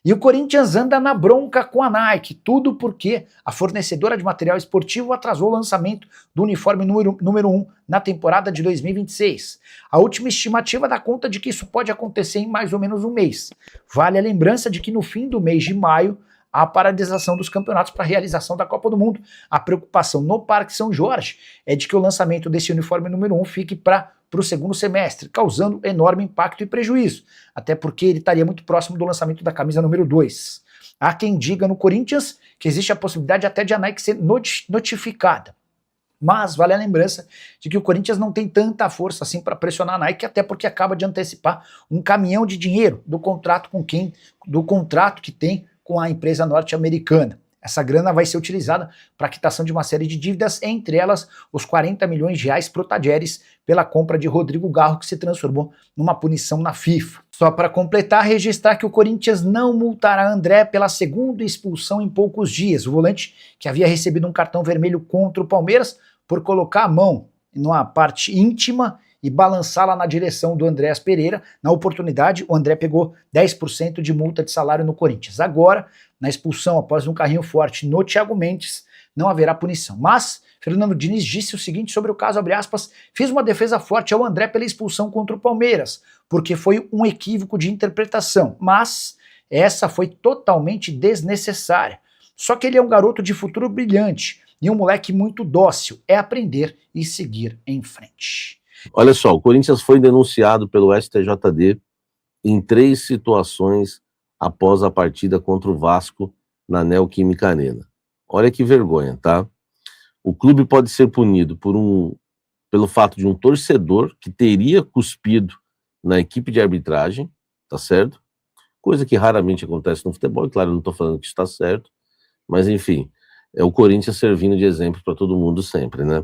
E o Corinthians anda na bronca com a Nike, tudo porque a fornecedora de material esportivo atrasou o lançamento do uniforme número 1 na temporada de 2026. A última estimativa dá conta de que isso pode acontecer em mais ou menos um mês. Vale a lembrança de que no fim do mês de maio, há a paralisação dos campeonatos para a realização da Copa do Mundo. A preocupação no Parque São Jorge é de que o lançamento desse uniforme número 1 fique para o segundo semestre, causando enorme impacto e prejuízo, até porque ele estaria muito próximo do lançamento da camisa número 2. Há quem diga no Corinthians que existe a possibilidade até de a Nike ser notificada. Mas vale a lembrança de que o Corinthians não tem tanta força assim para pressionar a Nike, até porque acaba de antecipar um caminhão de dinheiro do contrato que tem com a empresa norte-americana. Essa grana vai ser utilizada para a quitação de uma série de dívidas, entre elas os 40 milhões de reais pro Tadieres pela compra de Rodrigo Garro, que se transformou numa punição na FIFA. Só para completar, registrar que o Corinthians não multará André pela segunda expulsão em poucos dias. O volante, que havia recebido um cartão vermelho contra o Palmeiras por colocar a mão numa parte íntima e balançá-la na direção do Andréas Pereira. Na oportunidade, o André pegou 10% de multa de salário no Corinthians. Agora, na expulsão após um carrinho forte no Thiago Mendes, não haverá punição. Mas Fernando Diniz disse o seguinte sobre o caso, abre aspas, fiz uma defesa forte ao André pela expulsão contra o Palmeiras, porque foi um equívoco de interpretação, mas essa foi totalmente desnecessária. Só que ele é um garoto de futuro brilhante e um moleque muito dócil, é aprender e seguir em frente. Olha só, o Corinthians foi denunciado pelo STJD em 3 situações após a partida contra o Vasco na Neoquímica Arena. Olha que vergonha, tá? O clube pode ser punido pelo fato de um torcedor que teria cuspido na equipe de arbitragem, tá certo? Coisa que raramente acontece no futebol, e claro, eu não estou falando que está certo, mas enfim, é o Corinthians servindo de exemplo para todo mundo sempre, né?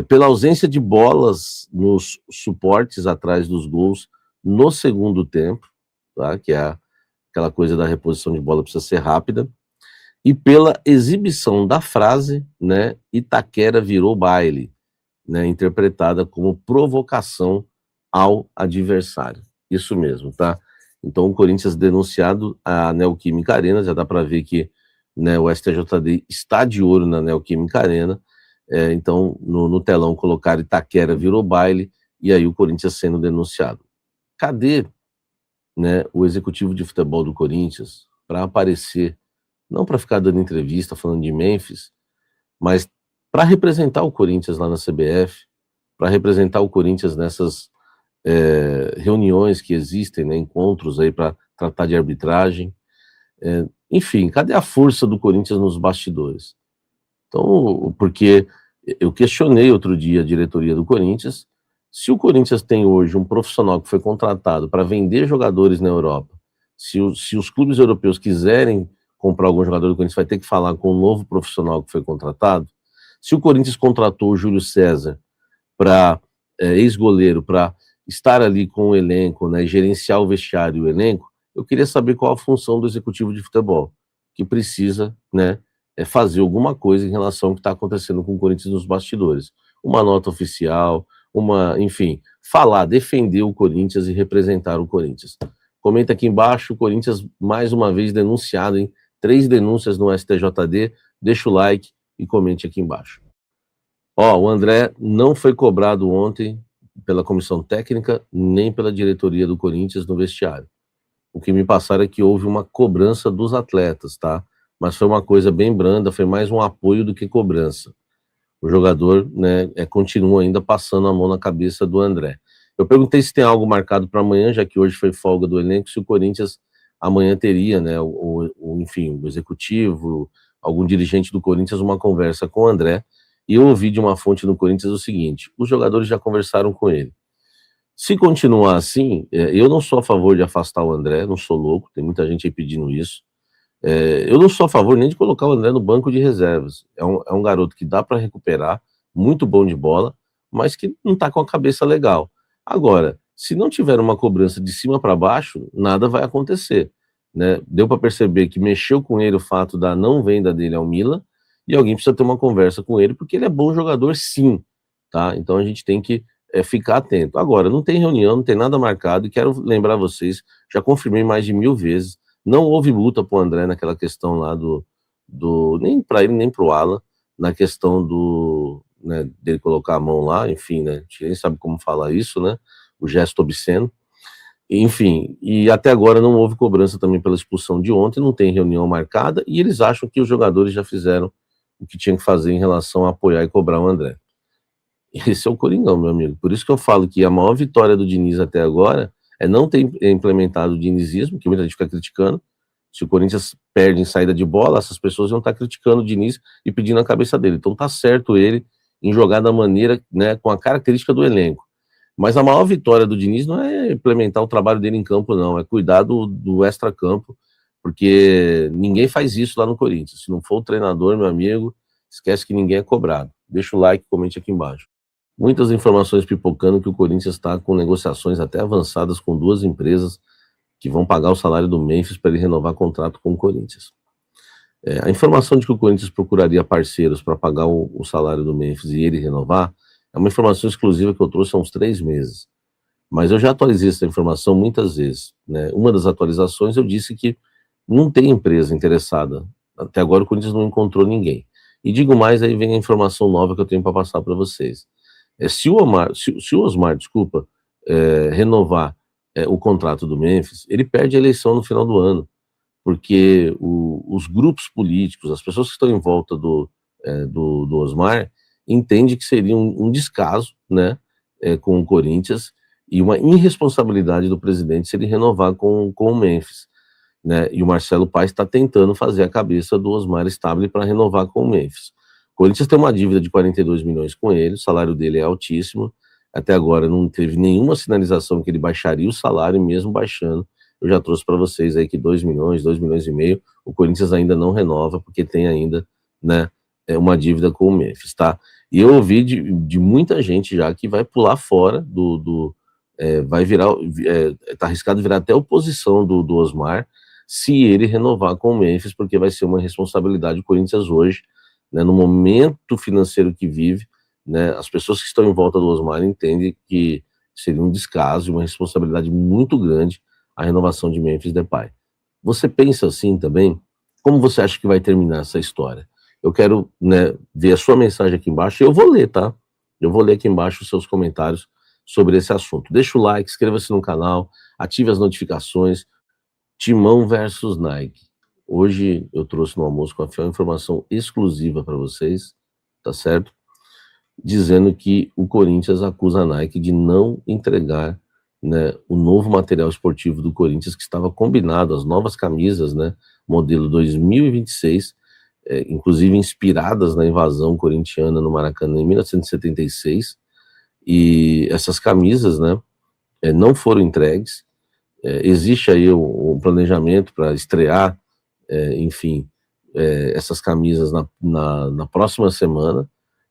Pela ausência de bolas nos suportes atrás dos gols no segundo tempo, tá? Que é aquela coisa da reposição de bola precisa ser rápida, e pela exibição da frase, né, Itaquera virou baile, né, interpretada como provocação ao adversário. Isso mesmo, tá? Então o Corinthians denunciado a Neoquímica Arena, já dá para ver que, né, o STJD está de olho na Neoquímica Arena. Então no telão colocaram Itaquera virou baile, e aí o Corinthians sendo denunciado. Cadê, né, o executivo de futebol do Corinthians para aparecer, não para ficar dando entrevista falando de Memphis, mas para representar o Corinthians lá na CBF, para representar o Corinthians nessas reuniões que existem, né, encontros aí para tratar de arbitragem, enfim, cadê a força do Corinthians nos bastidores? Então, porque eu questionei outro dia a diretoria do Corinthians, se o Corinthians tem hoje um profissional que foi contratado para vender jogadores na Europa, se os clubes europeus quiserem comprar algum jogador do Corinthians, vai ter que falar com o novo profissional que foi contratado. Se o Corinthians contratou o Júlio César para ex-goleiro, para estar ali com o elenco, né, gerenciar o vestiário e o elenco, eu queria saber qual a função do executivo de futebol, que precisa, né, fazer alguma coisa em relação ao que está acontecendo com o Corinthians nos bastidores. Uma nota oficial, enfim, falar, defender o Corinthians e representar o Corinthians. Comenta aqui embaixo, o Corinthians mais uma vez denunciado, hein? 3 denúncias no STJD, deixa o like e comente aqui embaixo. O André não foi cobrado ontem pela comissão técnica, nem pela diretoria do Corinthians no vestiário. O que me passaram é que houve uma cobrança dos atletas, tá? Mas foi uma coisa bem branda, foi mais um apoio do que cobrança. O jogador, né, continua ainda passando a mão na cabeça do André. Eu perguntei se tem algo marcado para amanhã, já que hoje foi folga do elenco, se o Corinthians amanhã teria, né, enfim, o executivo, algum dirigente do Corinthians, uma conversa com o André, e eu ouvi de uma fonte no Corinthians o seguinte: os jogadores já conversaram com ele. Se continuar assim, eu não sou a favor de afastar o André, não sou louco, tem muita gente aí pedindo isso. Eu não sou a favor nem de colocar o André no banco de reservas. É um garoto que dá para recuperar, muito bom de bola, mas que não está com a cabeça legal. Agora, se não tiver uma cobrança de cima para baixo, nada vai acontecer, né? Deu para perceber que mexeu com ele o fato da não venda dele ao Milan, e alguém precisa ter uma conversa com ele, porque ele é bom jogador sim, tá? Então a gente tem que ficar atento. Agora, não tem reunião, não tem nada marcado, e quero lembrar vocês, já confirmei mais de 1000 vezes, Não houve multa para o André naquela questão lá nem para ele nem para o Alan, na questão né, dele colocar a mão lá, enfim, né, a gente nem sabe como falar isso, né, o gesto obsceno. Enfim, e até agora não houve cobrança também pela expulsão de ontem, não tem reunião marcada, e eles acham que os jogadores já fizeram o que tinham que fazer em relação a apoiar e cobrar o André. Esse é o Coringão, meu amigo. Por isso que eu falo que a maior vitória do Diniz até agora é não ter implementado o dinizismo, que muita gente fica criticando. Se o Corinthians perde em saída de bola, essas pessoas vão estar criticando o Diniz e pedindo a cabeça dele. Então tá certo ele em jogar da maneira, né, com a característica do elenco. Mas a maior vitória do Diniz não é implementar o trabalho dele em campo, não. É cuidar do extra-campo, porque ninguém faz isso lá no Corinthians. Se não for o treinador, meu amigo, esquece que ninguém é cobrado. Deixa o like, comente aqui embaixo. Muitas informações pipocando que o Corinthians está com negociações até avançadas com 2 empresas que vão pagar o salário do Memphis para ele renovar contrato com o Corinthians. A informação de que o Corinthians procuraria parceiros para pagar o salário do Memphis e ele renovar é uma informação exclusiva que eu trouxe há uns 3 meses. Mas eu já atualizei essa informação muitas vezes, né? Uma das atualizações eu disse que não tem empresa interessada. Até agora o Corinthians não encontrou ninguém. E digo mais, aí vem a informação nova que eu tenho para passar para vocês. Se o Osmar, desculpa, renovar o contrato do Memphis, ele perde a eleição no final do ano, porque os grupos políticos, as pessoas que estão em volta do Osmar, entendem que seria um descaso, né, com o Corinthians e uma irresponsabilidade do presidente se ele renovar com o Memphis, né, e o Marcelo Paes está tentando fazer a cabeça do Osmar Stabile para renovar com o Memphis. O Corinthians tem uma dívida de 42 milhões com ele, o salário dele é altíssimo, até agora não teve nenhuma sinalização que ele baixaria o salário, mesmo baixando, eu já trouxe para vocês aí que 2 milhões, 2 milhões e meio, o Corinthians ainda não renova, porque tem ainda, né, uma dívida com o Memphis, tá? E eu ouvi de muita gente já que vai pular fora vai virar, tá arriscado virar até oposição do Osmar, se ele renovar com o Memphis, porque vai ser uma responsabilidade do Corinthians hoje, né, no momento financeiro que vive, né, as pessoas que estão em volta do Osmar entendem que seria um descaso e uma responsabilidade muito grande a renovação de Memphis Depay. Você pensa assim também? Como você acha que vai terminar essa história? Eu quero, né, ver a sua mensagem aqui embaixo e eu vou ler, tá? Eu vou ler aqui embaixo os seus comentários sobre esse assunto. Deixa o like, inscreva-se no canal, ative as notificações. Timão versus Nike. Hoje eu trouxe no Almoço com a Fiel informação exclusiva para vocês, tá certo? Dizendo que o Corinthians acusa a Nike de não entregar, né, o novo material esportivo do Corinthians que estava combinado, as novas camisas, né, modelo 2026, inclusive inspiradas na invasão corintiana no Maracanã em 1976, e essas camisas, né, não foram entregues. Existe aí um planejamento para estrear, enfim, essas camisas na próxima semana,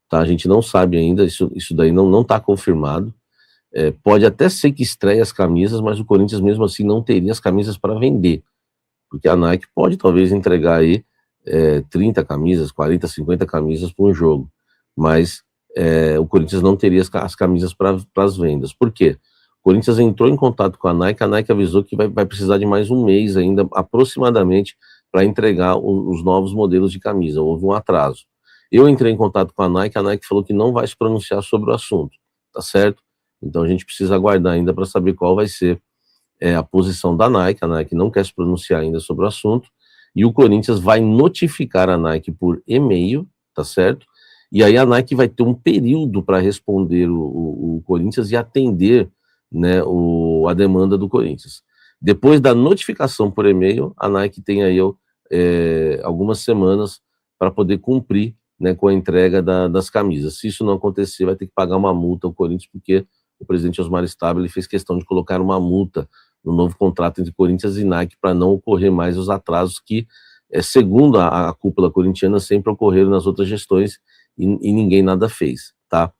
tá? A gente não sabe ainda, isso daí não está confirmado. Pode até ser que estreie as camisas, mas o Corinthians mesmo assim não teria as camisas para vender, porque a Nike pode talvez entregar aí 30 camisas, 40, 50 camisas para um jogo, mas o Corinthians não teria as camisas para as vendas. Por quê? O Corinthians entrou em contato com a Nike avisou que vai precisar de mais um mês ainda, aproximadamente, para entregar os novos modelos de camisa. Houve um atraso. Eu entrei em contato com a Nike falou que não vai se pronunciar sobre o assunto, tá certo? Então a gente precisa aguardar ainda para saber qual vai ser a posição da Nike. A Nike não quer se pronunciar ainda sobre o assunto, e o Corinthians vai notificar a Nike por e-mail, tá certo? E aí a Nike vai ter um período para responder o Corinthians e atender, né, a demanda do Corinthians. Depois da notificação por e-mail, a Nike tem aí algumas semanas para poder cumprir, né, com a entrega das camisas. Se isso não acontecer, vai ter que pagar uma multa ao Corinthians, porque o presidente Osmar Stabile fez questão de colocar uma multa no novo contrato entre Corinthians e Nike para não ocorrer mais os atrasos que, segundo a cúpula corintiana, sempre ocorreram nas outras gestões e ninguém nada fez, tá?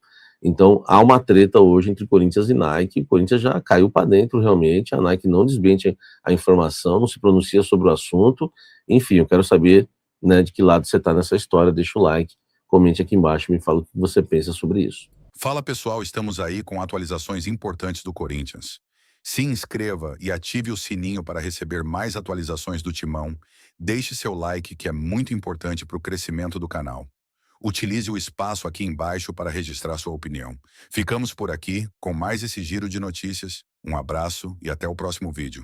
Então, há uma treta hoje entre Corinthians e Nike. O Corinthians já caiu para dentro, realmente. A Nike não desmente a informação, não se pronuncia sobre o assunto. Enfim, eu quero saber, né, de que lado você está nessa história. Deixa o like, comente aqui embaixo e me fala o que você pensa sobre isso. Fala pessoal, estamos aí com atualizações importantes do Corinthians. Se inscreva e ative o sininho para receber mais atualizações do Timão. Deixe seu like, que é muito importante para o crescimento do canal. Utilize o espaço aqui embaixo para registrar sua opinião. Ficamos por aqui com mais esse giro de notícias. Um abraço e até o próximo vídeo.